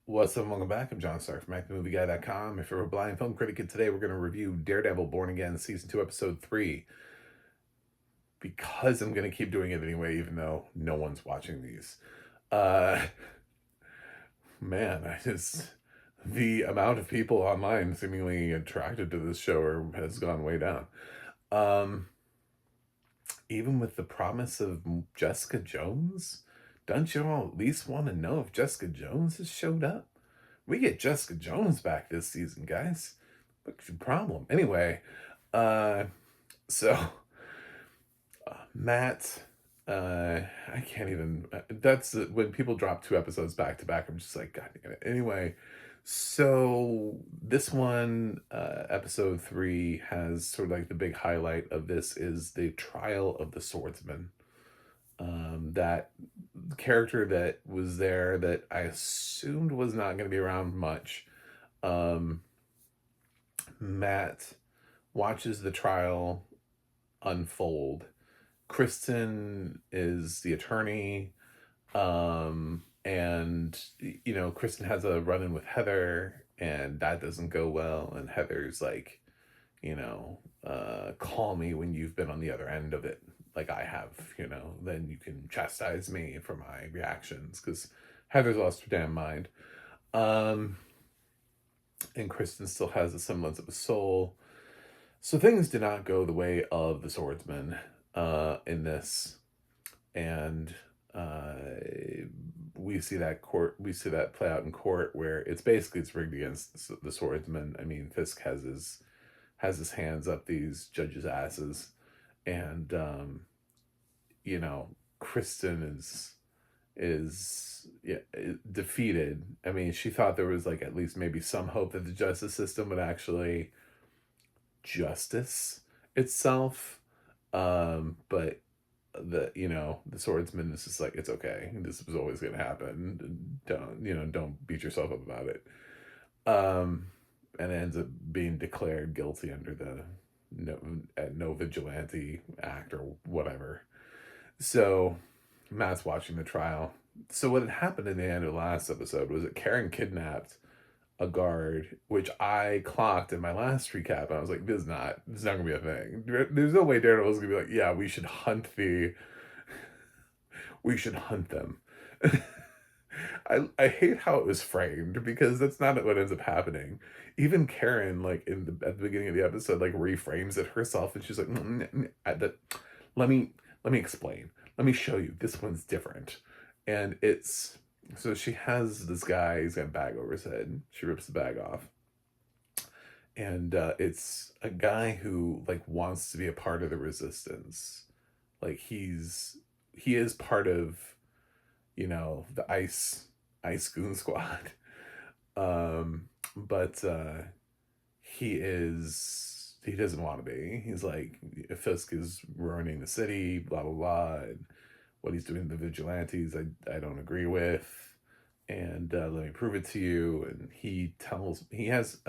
What's up? Welcome back. I'm John Stark from ActionMovieGuy.com. If you're a blind film critic, and today we're going to review Daredevil Born Again, Season 2, Episode 3. Because I'm going to keep doing it anyway, even though no one's watching these. Uh, the amount of people online seemingly attracted to this show has gone way down. Even with the promise of Jessica Jones, don't you all at least want to know if Jessica Jones has showed up? We get Jessica Jones back this season, guys. What's your problem? Anyway, so Matt, I can't even. That's when people drop 2 episodes back to back. I'm just like, God damn it. Anyway, so this one, episode 3, has sort of like the big highlight of this is the trial of the swordsman. That character that was there that I assumed was not going to be around much. Matt watches the trial unfold. Kristen is the attorney, and Kristen has a run-in with Heather, and that doesn't go well, and Heather's like, call me when you've been on the other end of it, like I have, then you can chastise me for my reactions, because Heather's lost her damn mind. And Kristen still has a semblance of a soul. So things did not go the way of the swordsman in this. And we see that play out in court, where it's rigged against the swordsman. I mean, Fisk has his hands up these judges' asses, and Kristen is defeated. I mean, she thought there was like at least maybe some hope that the justice system would actually justice itself, but the swordsman is just like, it's okay, this was always going to happen, don't beat yourself up about it, and ends up being declared guilty under the no vigilante act or whatever. So Matt's watching the trial. So what had happened in the end of the last episode was that Karen kidnapped a guard, which I clocked in my last recap. I was like, this is not gonna be a thing. There's no way Daredevil's gonna be like, yeah, we should hunt them. I hate how it was framed, because that's not what ends up happening. Even Karen, like at the beginning of the episode, like reframes it herself, and she's like, let me explain. Let me show you. This one's different. And so she has this guy, he's got a bag over his head. She rips the bag off. And it's a guy who like wants to be a part of the resistance. Like he is part of, the Ice Goon Squad. But he doesn't want to be. He's like, Fisk is ruining the city, blah blah blah, and what he's doing to the vigilantes, I don't agree with, and let me prove it to you. And he tells Matt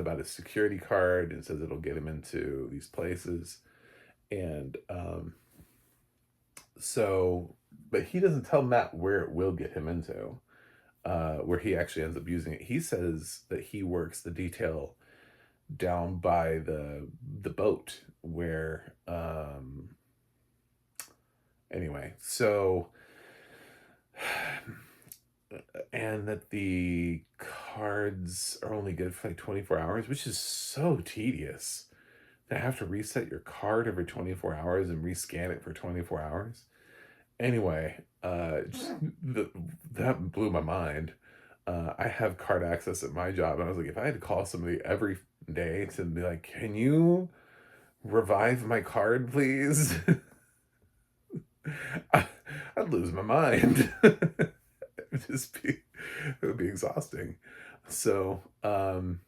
about his security card and says it'll get him into these places, and but he doesn't tell Matt where it will get him into, where he actually ends up using it. He says that he works the detail down by the boat where anyway, so and that the cards are only good for like 24 hours, which is so tedious to have to reset your card every 24 hours and rescan it for 24 hours. Anyway, that blew my mind. I have card access at my job, and I was like, if I had to call somebody every day to be like, can you revive my card, please? I'd lose my mind. It would be exhausting. So Matt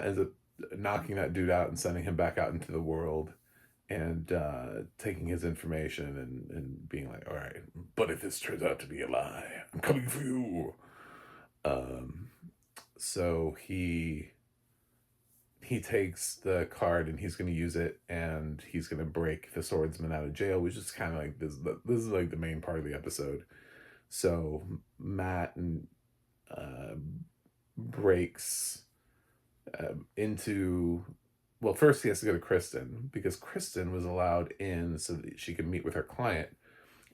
ends up knocking that dude out and sending him back out into the world, and taking his information and being like, all right, but if this turns out to be a lie, I'm coming for you. So he he takes the card and he's going to use it, and he's going to break the swordsman out of jail, which is kind of like this is like the main part of the episode. So Matt and uh, breaks into, well, first he has to go to Kristen because Kristen was allowed in so that she could meet with her client,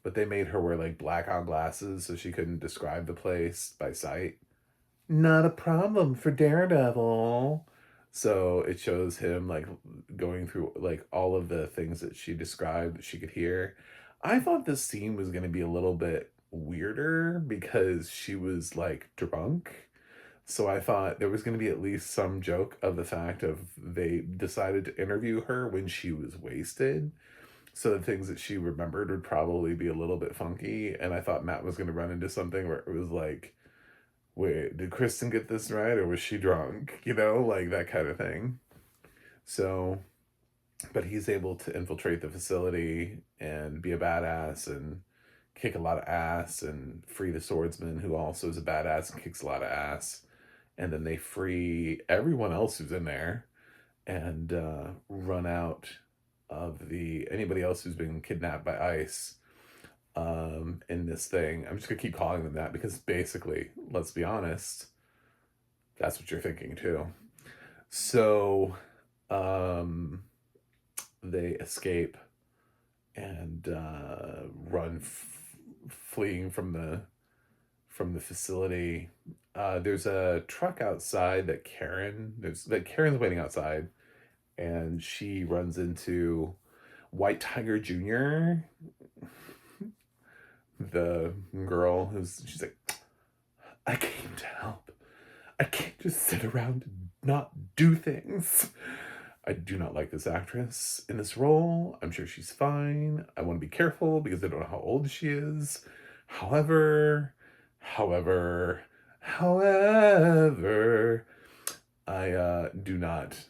but they made her wear like blackout glasses so she couldn't describe the place by sight. Not a problem for Daredevil. So it shows him like going through like all of the things that she described that she could hear. I thought this scene was going to be a little bit weirder because she was like drunk. So I thought there was going to be at least some joke of the fact of they decided to interview her when she was wasted. So the things that she remembered would probably be a little bit funky. And I thought Matt was going to run into something where it was like, wait, did Kristen get this right or was she drunk? You know, like that kind of thing. So, but he's able to infiltrate the facility and be a badass and kick a lot of ass and free the swordsman, who also is a badass and kicks a lot of ass. And then they free everyone else who's in there and run out of the anybody else who's been kidnapped by ICE in this thing. I'm just gonna keep calling them that because basically, let's be honest, that's what you're thinking too. So they escape and run fleeing from the facility. There's a truck outside that Karen's waiting outside, and she runs into White Tiger Jr., the girl she's like, I came to help. I can't just sit around and not do things. I do not like this actress in this role. I'm sure she's fine. I want to be careful because I don't know how old she is. However, I do not.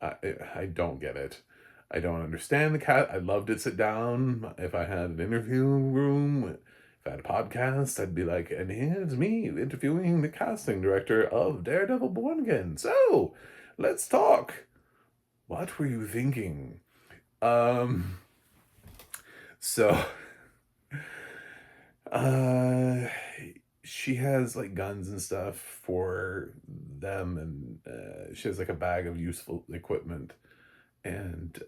I don't get it. I don't understand the cat. I'd love to sit down if I had an interview room. If I had a podcast, I'd be like, and here's me interviewing the casting director of Daredevil Born Again. So, let's talk. What were you thinking? Um, so, uh, she has like guns and stuff for them, and she has like a bag of useful equipment. And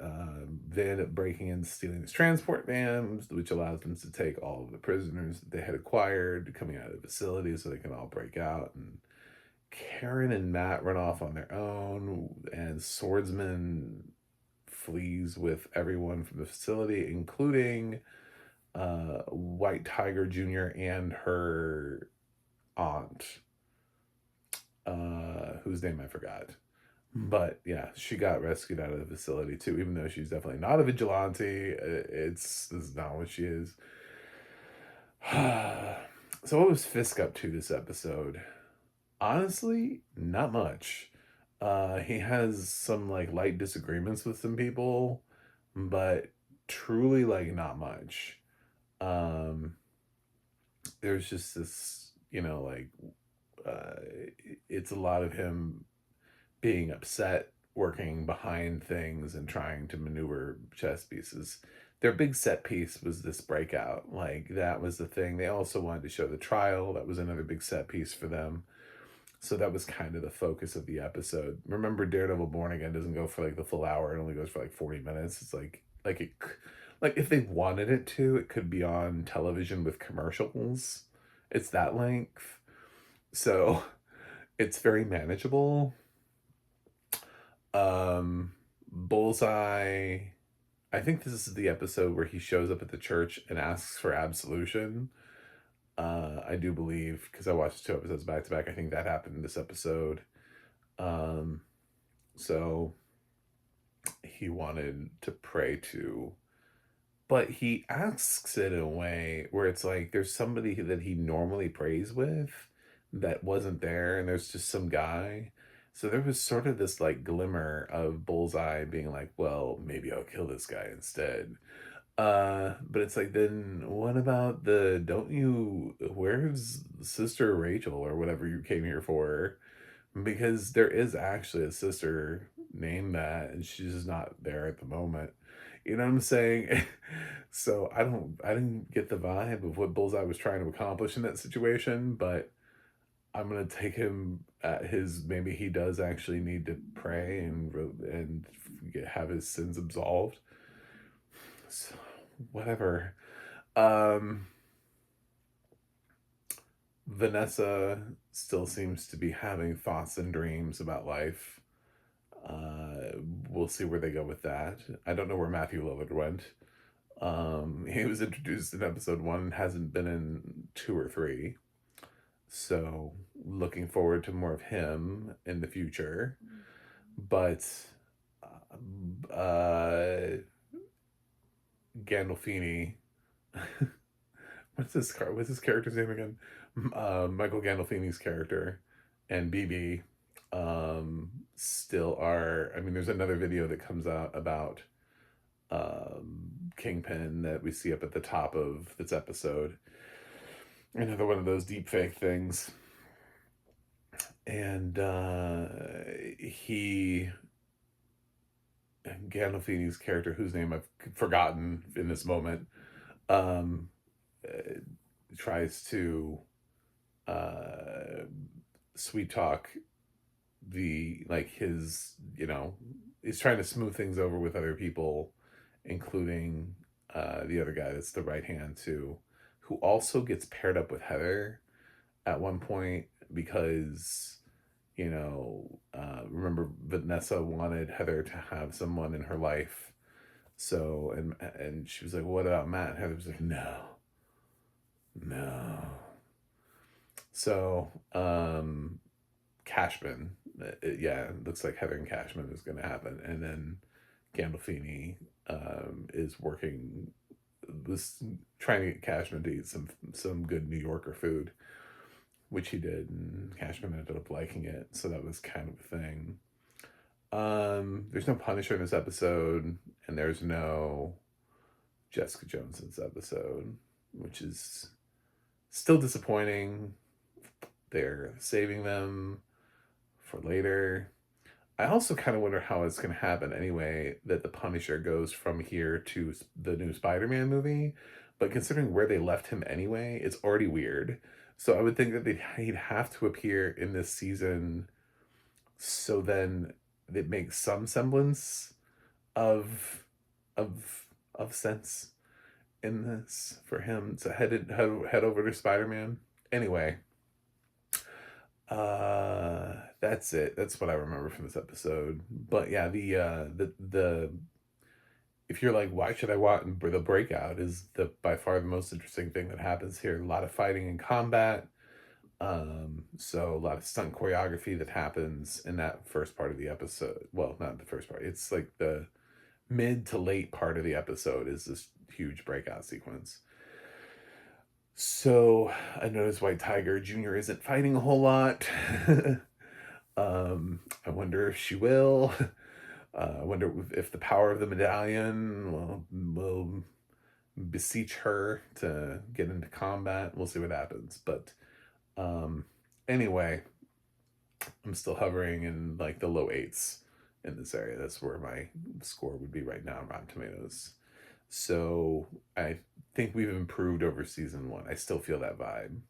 they end up breaking in, stealing this transport van, which allows them to take all of the prisoners that they had acquired coming out of the facility so they can all break out. And Karen and Matt run off on their own, and Swordsman flees with everyone from the facility, including White Tiger Jr. and her aunt, whose name I forgot. But yeah, she got rescued out of the facility too, even though she's definitely not a vigilante. This is not what she is. So what was Fisk up to this episode? Honestly, not much. He has some like light disagreements with some people, but truly like not much. There's just this, like it's a lot of him being upset, working behind things and trying to maneuver chess pieces. Their big set piece was this breakout. Like that was the thing. They also wanted to show the trial. That was another big set piece for them. So that was kind of the focus of the episode. Remember, Daredevil Born Again doesn't go for like the full hour. It only goes for like 40 minutes. It's like if they wanted it to, it could be on television with commercials. It's that length. So it's very manageable. Bullseye, I think this is the episode where he shows up at the church and asks for absolution. I do believe, because I watched 2 episodes back to back, I think that happened in this episode. So he wanted to pray to, but he asks it in a way where it's like there's somebody that he normally prays with that wasn't there, and there's just some guy. So there was sort of this like glimmer of Bullseye being like, well, maybe I'll kill this guy instead. But it's like, then what about where's Sister Rachel or whatever you came here for? Because there is actually a sister name that, and she's just not there at the moment. You know what I'm saying? So I didn't get the vibe of what Bullseye was trying to accomplish in that situation, but I'm gonna take him at his, maybe he does actually need to pray and have his sins absolved. So, whatever. Um, Vanessa still seems to be having thoughts and dreams about life. We'll see where they go with that. I don't know where Matthew Lillard went. He was introduced in episode 1 and hasn't been in 2 or 3. So looking forward to more of him in the future. But Gandolfini, what's his character's name again? Michael Gandolfini's character and BB still are. I mean, there's another video that comes out about Kingpin that we see up at the top of this episode. Another one of those deep fake things. And Gandolfini's character, whose name I've forgotten in this moment, tries to sweet talk his, he's trying to smooth things over with other people, including the other guy that's the right hand too, who also gets paired up with Heather at one point because, remember Vanessa wanted Heather to have someone in her life. So, and she was like, what about Matt? And Heather was like, no. So, Cashman, it looks like Heather and Cashman is going to happen. And then Gandolfini was trying to get Cashman to eat some good New Yorker food, which he did, and Cashman ended up liking it. So that was kind of a thing. There's no Punisher in this episode, and there's no Jessica Jones in this episode, which is still disappointing. They're saving them for later. I also kind of wonder how it's going to happen anyway, that the Punisher goes from here to the new Spider-Man movie. But considering where they left him anyway, it's already weird. So I would think that he'd have to appear in this season, so then it makes some semblance of sense in this for him to head over to Spider-Man. Anyway, that's it. That's what I remember from this episode. But yeah, the if you're like, why should I watch the breakout, is by far the most interesting thing that happens here. A lot of fighting and combat. So a lot of stunt choreography that happens in that first part of the episode. Well, not the first part. It's like the mid to late part of the episode is this huge breakout sequence. So I noticed White Tiger Jr. isn't fighting a whole lot. I wonder if she will. I wonder if the power of the medallion will beseech her to get into combat. We'll see what happens. But anyway, I'm still hovering in like the low 8s in this area. That's where my score would be right now on Rotten Tomatoes. So I think we've improved over season 1. I still feel that vibe.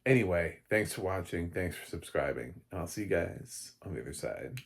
Anyway, thanks for watching. Thanks for subscribing. And I'll see you guys on the other side.